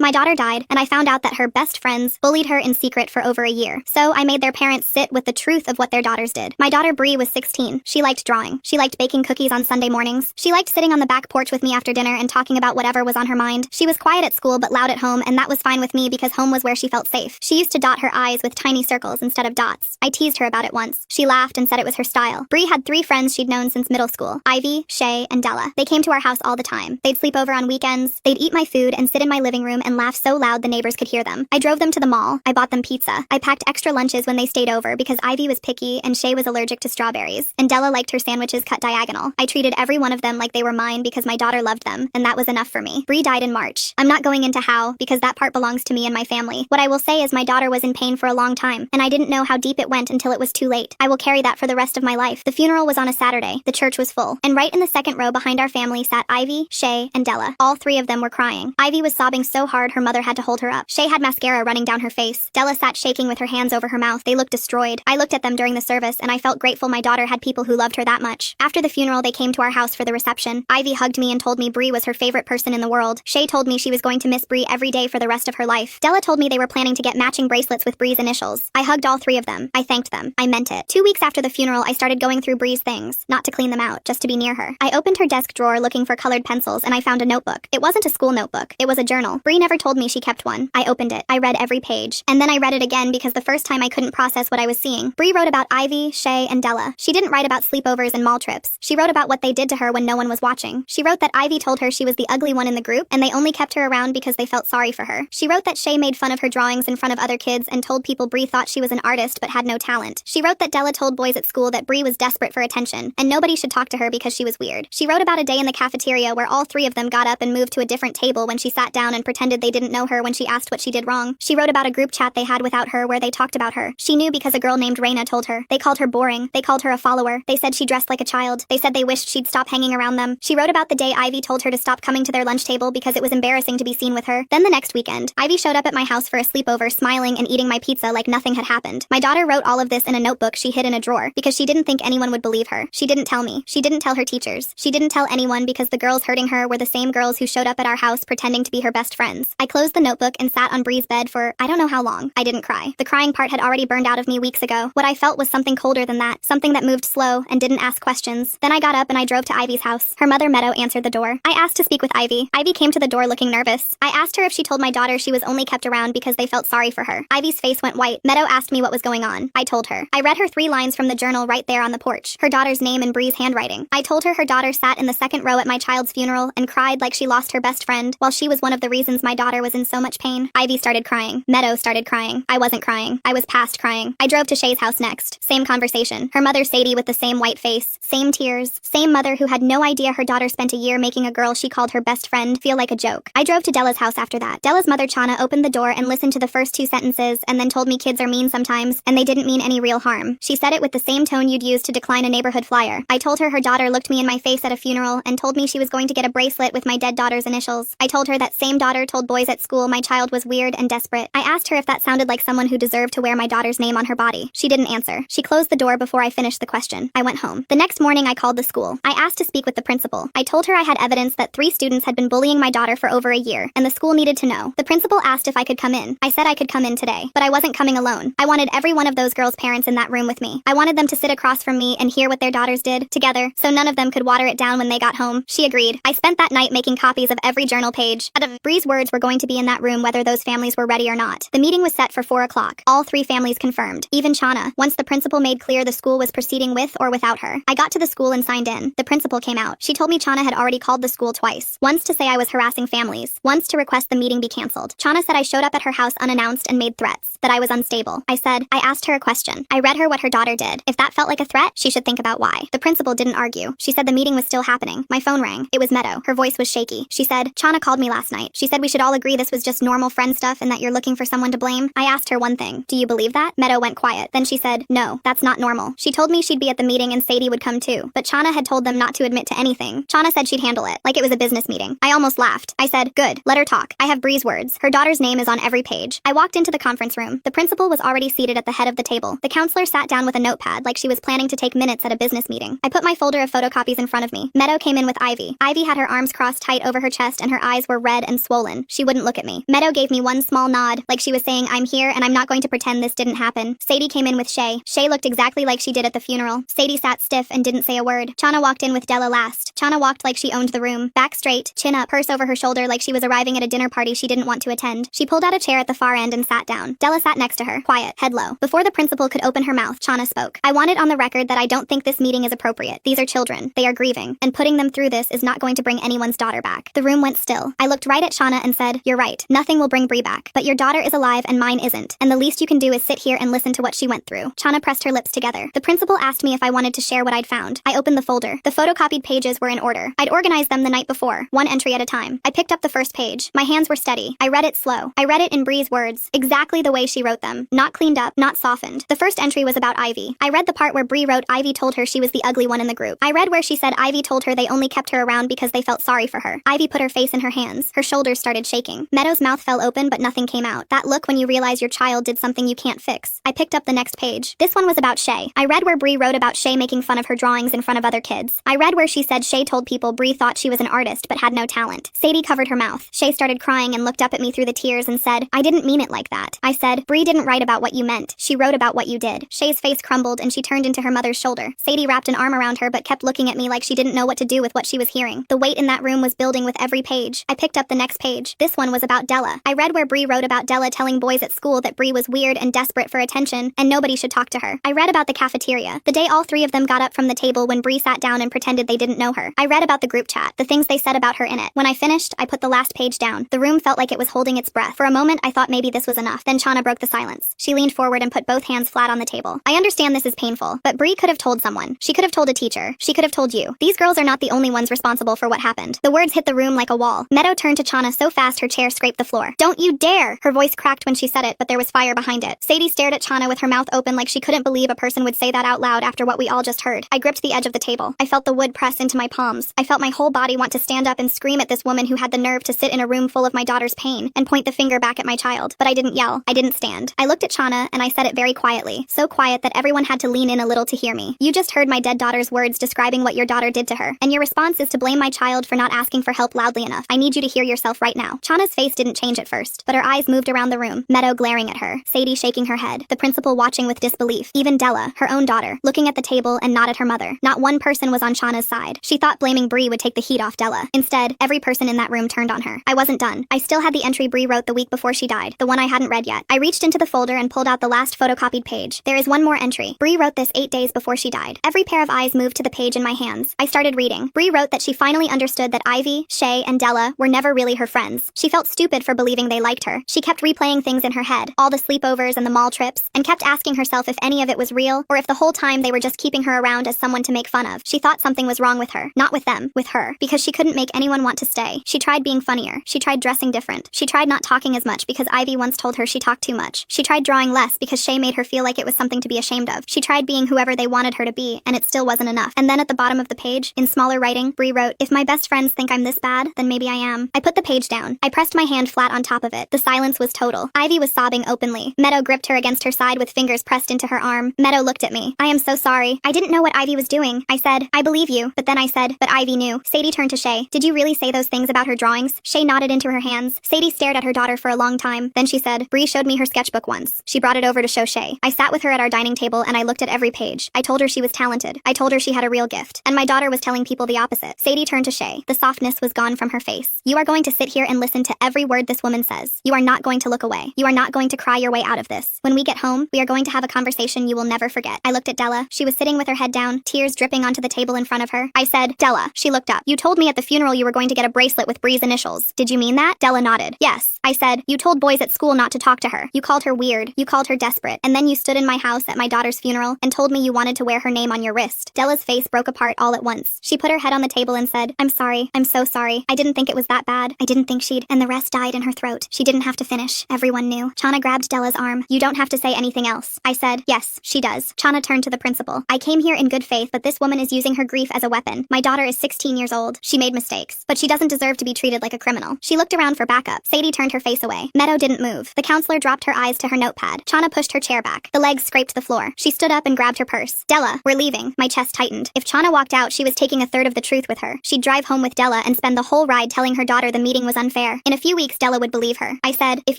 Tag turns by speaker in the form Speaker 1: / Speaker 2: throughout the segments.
Speaker 1: My daughter died, and I found out that her best friends bullied her in secret for over a year. So I made their parents sit with the truth of what their daughters did. My daughter Bree was 16. She liked drawing. She liked baking cookies on Sunday mornings. She liked sitting on the back porch with me after dinner and talking about whatever was on her mind. She was quiet at school but loud at home, and that was fine with me because home was where she felt safe. She used to dot her I's with tiny circles instead of dots. I teased her about it once. She laughed and said it was her style. Bree had 3 friends she'd known since middle school: Ivy, Shay, and Della. They came to our house all the time. They'd sleep over on weekends. They'd eat my food and sit in my living room and laugh so loud the neighbors could hear them. I drove them to the mall. I bought them pizza. I packed extra lunches when they stayed over because Ivy was picky and Shay was allergic to strawberries, and Della liked her sandwiches cut diagonal. I treated every one of them like they were mine because my daughter loved them, and that was enough for me. Bree died in March. I'm not going into how, because that part belongs to me and my family. What I will say is my daughter was in pain for a long time, and I didn't know how deep it went until it was too late. I will carry that for the rest of my life. The funeral was on a Saturday. The church was full, and right in the second row behind our family sat Ivy, Shay, and Della. All 3 of them were crying. Ivy was sobbing so hard her mother had to hold her up. Shay had mascara running down her face. Della sat shaking with her hands over her mouth. They looked destroyed. I looked at them during the service, and I felt grateful my daughter had people who loved her that much. After the funeral, they came to our house for the reception. Ivy hugged me and told me Bree was her favorite person in the world. Shay told me she was going to miss Bree every day for the rest of her life. Della told me they were planning to get matching bracelets with Bree's initials. I hugged all 3 of them. I thanked them. I meant it. 2 weeks after the funeral, I started going through Bree's things. Not to clean them out, just to be near her. I opened her desk drawer looking for colored pencils, and I found a notebook. It wasn't a school notebook. It was a journal. Bree never told me she kept one. I opened it. I read every page. And then I read it again because the first time I couldn't process what I was seeing. Bree wrote about Ivy, Shay, and Della. She didn't write about sleepovers and mall trips. She wrote about what they did to her when no one was watching. She wrote that Ivy told her she was the ugly one in the group, and they only kept her around because they felt sorry for her. She wrote that Shay made fun of her drawings in front of other kids and told people Bree thought she was an artist but had no talent. She wrote that Della told boys at school that Bree was desperate for attention, and nobody should talk to her because she was weird. She wrote about a day in the cafeteria where all 3 of them got up and moved to a different table when she sat down and pretended they didn't know her when she asked what she did wrong. She wrote about a group chat they had without her where they talked about her. She knew because a girl named Raina told her. They called her boring. They called her a follower. They said she dressed like a child. They said they wished she'd stop hanging around them. She wrote about the day Ivy told her to stop coming to their lunch table because it was embarrassing to be seen with her. Then the next weekend, Ivy showed up at my house for a sleepover smiling and eating my pizza like nothing had happened. My daughter wrote all of this in a notebook she hid in a drawer because she didn't think anyone would believe her. She didn't tell me. She didn't tell her teachers. She didn't tell anyone because the girls hurting her were the same girls who showed up at our house pretending to be her best friends. I closed the notebook and sat on Bree's bed for I don't know how long. I didn't cry. The crying part had already burned out of me weeks ago. What I felt was something colder than that, something that moved slow and didn't ask questions. Then I got up and I drove to Ivy's house. Her mother, Meadow, answered the door. I asked to speak with Ivy. Ivy came to the door looking nervous. I asked her if she told my daughter she was only kept around because they felt sorry for her. Ivy's face went white. Meadow asked me what was going on. I told her. I read her 3 lines from the journal right there on the porch. Her daughter's name in Bree's handwriting. I told her daughter sat in the second row at my child's funeral and cried like she lost her best friend, while she was one of the reasons my daughter was in so much pain. Ivy started crying. Meadow started crying. I wasn't crying. I was past crying. I drove to Shay's house next. Same conversation. Her mother Sadie with the same white face. Same tears. Same mother who had no idea her daughter spent a year making a girl she called her best friend feel like a joke. I drove to Della's house after that. Della's mother Chana opened the door and listened to the first 2 sentences and then told me kids are mean sometimes and they didn't mean any real harm. She said it with the same tone you'd use to decline a neighborhood flyer. I told her daughter looked me in my face at a funeral and told me she was going to get a bracelet with my dead daughter's initials. I told her that same daughter told boys at school my child was weird and desperate. I asked her if that sounded like someone who deserved to wear my daughter's name on her body. She didn't answer. She closed the door before I finished the question. I went home. The next morning I called the school. I asked to speak with the principal. I told her I had evidence that 3 students had been bullying my daughter for over a year, and the school needed to know. The principal asked if I could come in. I said I could come in today, but I wasn't coming alone. I wanted every one of those girls' parents in that room with me. I wanted them to sit across from me and hear what their daughters did, together, so none of them could water it down when they got home. She agreed. I spent that night making copies of every journal page. Bree's words were going to be in that room whether those families were ready or not. The meeting was set for 4 o'clock. All 3 families confirmed. Even Chana, once the principal made clear the school was proceeding with or without her. I got to the school and signed in. The principal came out. She told me Chana had already called the school twice. Once to say I was harassing families. Once to request the meeting be canceled. Chana said I showed up at her house unannounced and made threats. That I was unstable. I asked her a question. I read her what her daughter did. If that felt like a threat, she should think about why. The principal didn't argue. She said the meeting was still happening. My phone rang. It was Meadow. Her voice was shaky. She said, Chana called me last night. She said we should all agree this was just normal friend stuff and that you're looking for someone to blame. I asked her one thing. Do you believe that? Meadow went quiet. Then she said, no, that's not normal. She told me she'd be at the meeting and Sadie would come too. But Chana had told them not to admit to anything. Chana said she'd handle it, like it was a business meeting. I almost laughed. I said, good, let her talk. I have Bree's words. Her daughter's name is on every page. I walked into the conference room. The principal was already seated at the head of the table. The counselor sat down with a notepad like she was planning to take minutes at a business meeting. I put my folder of photocopies in front of me. Meadow came in with Ivy. Ivy had her arms crossed tight over her chest and her eyes were red and swollen. She wouldn't look at me. Meadow gave me one small nod, like she was saying, I'm here and I'm not going to pretend this didn't happen. Sadie came in with Shay. Shay looked exactly like she did at the funeral. Sadie sat stiff and didn't say a word. Chana walked in with Della last. Chana walked like she owned the room. Back straight, chin up, purse over her shoulder like she was arriving at a dinner party she didn't want to attend. She pulled out a chair at the far end and sat down. Della sat next to her, quiet, head low. Before the principal could open her mouth, Chana spoke. I want it on the record that I don't think this meeting is appropriate. These are children. They are grieving. And putting them through this is not going to bring anyone's daughter back. The room went still. I looked right at Chana and said, you're right. Nothing will bring Bree back. But your daughter is alive and mine isn't. And the least you can do is sit here and listen to what she went through. Chana pressed her lips together. The principal asked me if I wanted to share what I'd found. I opened the folder. The photocopied pages were in order. I'd organized them the night before, one entry at a time. I picked up the first page. My hands were steady. I read it slow. I read it in Bree's words, exactly the way she wrote them. Not cleaned up, not softened. The first entry was about Ivy. I read the part where Bree wrote Ivy told her she was the ugly one in the group. I read where she said Ivy told her they only kept her around because they felt sorry for her. Ivy put her face in her hands. Her shoulders started shaking. Meadow's mouth fell open but nothing came out. That look when you realize your child did something you can't fix. I picked up the next page. This one was about Shay. I read where Bree wrote about Shay making fun of her drawings in front of other kids. I read where she said Shay told people Bree thought she was an artist but had no talent. Sadie covered her mouth. Shay started crying and looked up at me through the tears and said, I didn't mean it like that. I said, Bree didn't write about what you meant. She wrote about what you did. Shay's face crumbled and she turned into her mother's shoulder. Sadie wrapped an arm around her but kept looking at me like she didn't know what to do with what she was hearing. The weight in that room was building with every page. I picked up the next page. This one was about Della. I read where Bree wrote about Della telling boys at school that Bree was weird and desperate for attention and nobody should talk to her. I read about the cafeteria, the day all three of them got up from the table when Bree sat down and pretended they didn't know her. I read about the group chat, the things they said about her in it. When I finished, I put the last page down. The room felt like it was holding its breath. For a moment, I thought maybe this was enough. Then Chana broke the silence. She leaned forward and put both hands flat on the table. I understand this is painful, but Bree could have told someone. She could have told a teacher. She could have told you. These girls are not the only ones responsible for what happened. The words hit the room like a wall. Meadow turned to Chana so fast her chair scraped the floor. Don't you dare! Her voice cracked when she said it, but there was fire behind it. Sadie stared at Chana with her mouth open like she couldn't believe a person would say that out loud after what we all just heard. I gripped the edge of the table. I felt the wood press into my palms. I felt my whole body want to stand up and scream at this woman who had the nerve to sit in a room full of my daughter's pain and point the finger back at my child. But I didn't yell. I didn't stand. I looked at Chana and I said it very quietly. So quiet that everyone had to lean in a little to hear me. You just heard my dead daughter's words describing what your daughter did to her. And your response is to blame my child for not asking for help loudly enough. I need you to hear yourself right now. Chana's face didn't change at first, but her eyes moved around the room. Meadow glaring at her. Sadie shaking her head. The principal watching with disbelief. Even Della, her own daughter, looking at the table and not at her mother. Not one person was on Chana's side. She thought blaming Bree would take the heat off Della. Instead, every person in that room turned on her. I wasn't done. I still had the entry Bree wrote the week before she died, the one I hadn't read yet. I reached into the folder and pulled out the last photocopied page. There is one more entry. Bree wrote this 8 days before she died. Every pair of eyes moved to the page in my hands. I started reading. Bree wrote that she finally understood that Ivy, Shay, and Della were never really her friends. She felt stupid for believing they liked her. She kept replaying things in her head, all the sleepovers and the mall trips, and kept asking herself if any of it was real, or if the whole time they were just keeping her around as someone to make fun of. She thought something was wrong with her. Not with them, with her. Because she couldn't make anyone want to stay. She tried being funnier. She tried dressing different. She tried not talking as much because Ivy once told her she talked too much. She tried drawing less because Shay made her feel like it was something to be ashamed of. She tried being whoever they wanted her to be, and it still wasn't enough. And then at the bottom of the page, in smaller writing, Bree wrote, if my best friends think I'm this bad, then maybe I am. I put the page down. I pressed my hand flat on top of it. The silence was total. Ivy was sobbing openly. Meadow gripped her against her side with fingers pressed into her arm. Meadow looked at me. I am so sorry. I didn't know what Ivy was doing. I said, I believe you. But then I said, but Ivy knew. Sadie turned to Shay. Did you really say those things about her drawings? Shay nodded into her hands. Sadie stared at her daughter for a long time. Then she said, Bree showed me her sketchbook once. She brought it over to show Shay. I sat with her at our dining table and I looked at every page. I told her she was talented. I told her she had a real gift. And my daughter was telling people the opposite. Sadie turned to Shay. The softness was gone from her face. You are going to sit here and listen to every word this woman says. You are not going to look away. You are not going to cry your way out of this. When we get home, we are going to have a conversation you will never forget. I looked at Della. She was sitting with her head down, tears dripping onto the table in front of her. I said, Della. She looked up. You told me at the funeral you were going to get a bracelet with Bree's initials. Did you mean that? Della nodded. Yes. I said, you told boys at school not to talk to her. You called her weird. You called her desperate. And then you stood in my house at my daughter's funeral and told me you wanted to wear her name on your wrist. Della's face broke apart all at once. She put her head on the table and said, I'm sorry. I'm so sorry. I didn't think it was that bad. I didn't think she'd... And the rest died in her throat. She didn't have to finish. Everyone knew. Chana grabbed Della's arm. You don't have to say anything else. I said, yes, she does. Chana turned to the principal. I came here in good faith, but this woman is using her grief as a weapon. My daughter is 16 years old. She made mistakes, but she doesn't deserve to be treated like a criminal. She looked around for backup. Sadie turned her face away. Meadow didn't move. The counselor dropped her eyes to her notepad. Chana pushed her chair back. The legs scraped the floor. She stood up and grabbed her purse. Della, we're leaving. My chest tightened. If Chana walked out, she was taking a third of the truth with her. She'd drive home with Della and spend the whole ride telling her daughter the meeting was unfair affair. In a few weeks, Della would believe her. I said, if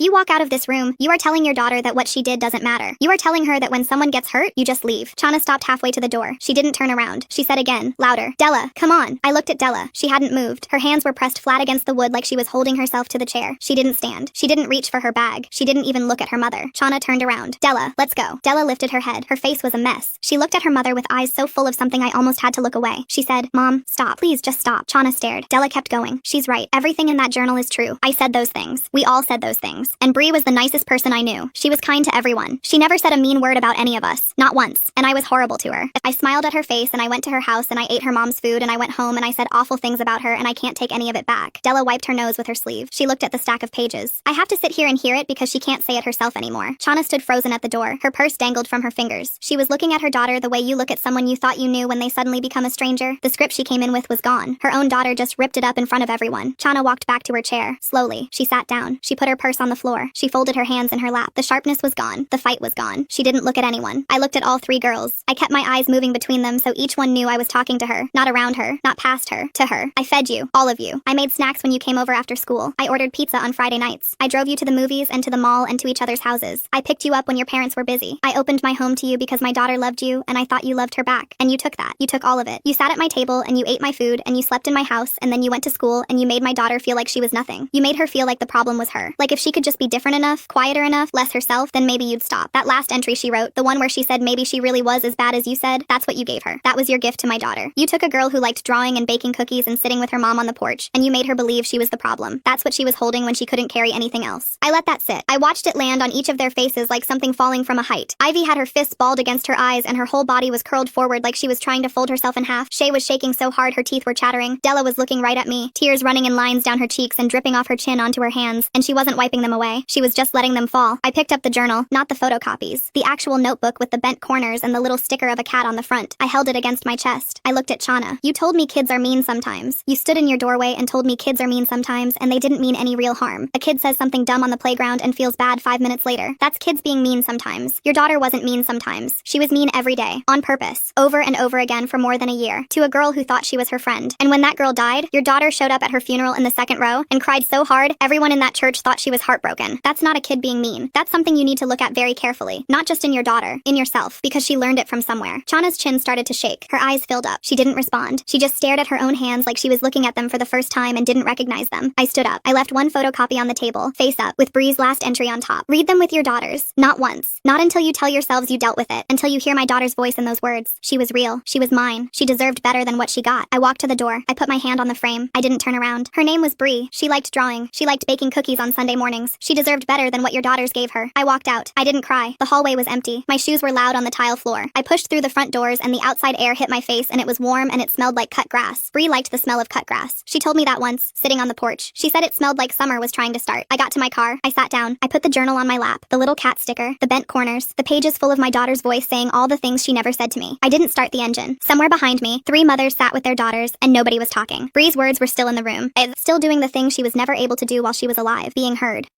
Speaker 1: you walk out of this room, you are telling your daughter that what she did doesn't matter. You are telling her that when someone gets hurt, you just leave. Chana stopped halfway to the door. She didn't turn around. She said again, louder, Della, come on. I looked at Della. She hadn't moved. Her hands were pressed flat against the wood like she was holding herself to the chair. She didn't stand. She didn't reach for her bag. She didn't even look at her mother. Chana turned around. Della, let's go. Della lifted her head. Her face was a mess. She looked at her mother with eyes so full of something I almost had to look away. She said, Mom, stop. Please just stop. Chana stared. Della kept going. She's right. Everything in that journal is true. I said those things. We all said those things. And Bree was the nicest person I knew. She was kind to everyone. She never said a mean word about any of us. Not once. And I was horrible to her. I smiled at her face and I went to her house and I ate her mom's food and I went home and I said awful things about her and I can't take any of it back. Della wiped her nose with her sleeve. She looked at the stack of pages. I have to sit here and hear it because she can't say it herself anymore. Chana stood frozen at the door. Her purse dangled from her fingers. She was looking at her daughter the way you look at someone you thought you knew when they suddenly become a stranger. The script she came in with was gone. Her own daughter just ripped it up in front of everyone. Chana walked back to her chair. Slowly, she sat down. She put her purse on the floor. She folded her hands in her lap. The sharpness was gone. The fight was gone. She didn't look at anyone. I looked at all three girls. I kept my eyes moving between them so each one knew I was talking to her. Not around her. Not past her. To her. I fed you. All of you. I made snacks when you came over after school. I ordered pizza on Friday nights. I drove you to the movies and to the mall and to each other's houses. I picked you up when your parents were busy. I opened my home to you because my daughter loved you and I thought you loved her back. And you took that. You took all of it. You sat at my table and you ate my food and you slept in my house and then you went to school and you made my daughter feel like she was nothing. You made her feel like the problem was her. Like if she could just be different enough, quieter enough, less herself, then maybe you'd stop. That last entry she wrote, the one where she said maybe she really was as bad as you said, that's what you gave her. That was your gift to my daughter. You took a girl who liked drawing and baking cookies and sitting with her mom on the porch, and you made her believe she was the problem. That's what she was holding when she couldn't carry anything else. I let that sit. I watched it land on each of their faces like something falling from a height. Ivy had her fists balled against her eyes and her whole body was curled forward like she was trying to fold herself in half. Shay was shaking so hard her teeth were chattering. Della was looking right at me, tears running in lines down her cheeks and dripping off her chin onto her hands, and she wasn't wiping them away. She was just letting them fall. I picked up the journal, not the photocopies. The actual notebook with the bent corners and the little sticker of a cat on the front. I held it against my chest. I looked at Chana. You told me kids are mean sometimes. You stood in your doorway and told me kids are mean sometimes and they didn't mean any real harm. A kid says something dumb on the playground and feels bad 5 minutes later. That's kids being mean sometimes. Your daughter wasn't mean sometimes. She was mean every day. On purpose. Over and over again for more than a year. To a girl who thought she was her friend. And when that girl died, your daughter showed up at her funeral in the second row and cried so hard, everyone in that church thought she was heartbroken. That's not a kid being mean. That's something you need to look at very carefully. Not just in your daughter. In yourself. Because she learned it from somewhere. Chana's chin started to shake. Her eyes filled up. She didn't respond. She just stared at her own hands like she was looking at them for the first time and didn't recognize them. I stood up. I left one photocopy on the table, face up, with Bree's last entry on top. Read them with your daughters. Not once. Not until you tell yourselves you dealt with it. Until you hear my daughter's voice in those words. She was real. She was mine. She deserved better than what she got. I walked to the door. I put my hand on the frame. I didn't turn around. Her name was Bree. She liked drawing. She liked baking cookies on Sunday mornings. She deserved better than what your daughters gave her. I walked out. I didn't cry. The hallway was empty. My shoes were loud on the tile floor. I pushed through the front doors and the outside air hit my face and it was warm and it smelled like cut grass. Bree liked the smell of cut grass. She told me that once, sitting on the porch. She said it smelled like summer was trying to start. I got to my car. I sat down. I put the journal on my lap. The little cat sticker. The bent corners. The pages full of my daughter's voice saying all the things she never said to me. I didn't start the engine. Somewhere behind me, 3 mothers sat with their daughters and nobody was talking. Bree's words were still in the room. Still doing the things she was never able to do while she was alive. Being heard.